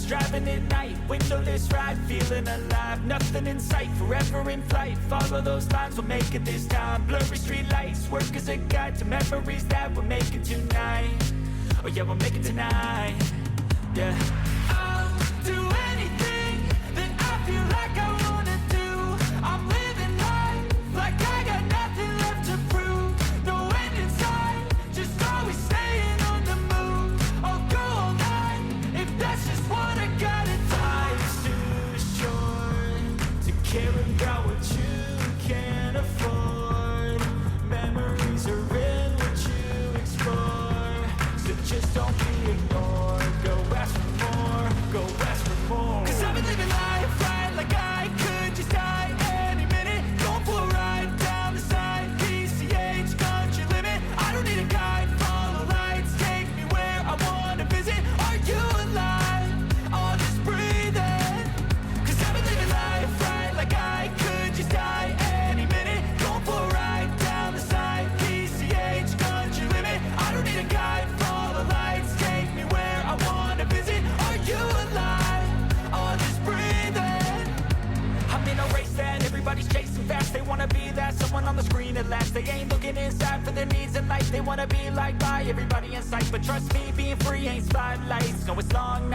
driving at night, windowless ride, feeling alive. Nothing in sight, forever in flight. Follow those lines, we'll make it this time. Blurry street lights, work as a guide to memories that we're making tonight. Oh yeah, we'll make it tonight. Yeah. I'll do anything that I feel like I wanna do. I'm living life like I got nothing left to prove. No end in sight, just always staying on the move. I'll go all night if that's just what I gotta do. Life's too short to care about what you can't afford. Memories are in what you explore, so just don't be ignored. Go ask for more, go ask for more. 'Cause I've been living life right like I could just die any minute. Going for a ride down the side, PCH country limit. I don't need a guide, follow lights, take me where I wanna visit. Are you alive? Or just breathing? 'Cause I've been living life right like I could just die any minute. Going for a ride down the side, PCH country limit. I don't need a guide, follow lights, take me where I wanna visit. Are you alive? Or just breathing? I'm in a race that everybody's chasing fast. They wanna be that someone on the screen at last. They ain't looking inside for their needs in life. They wanna be liked by everybody in sight. But trust me, being free ain't spotlights. No, it's long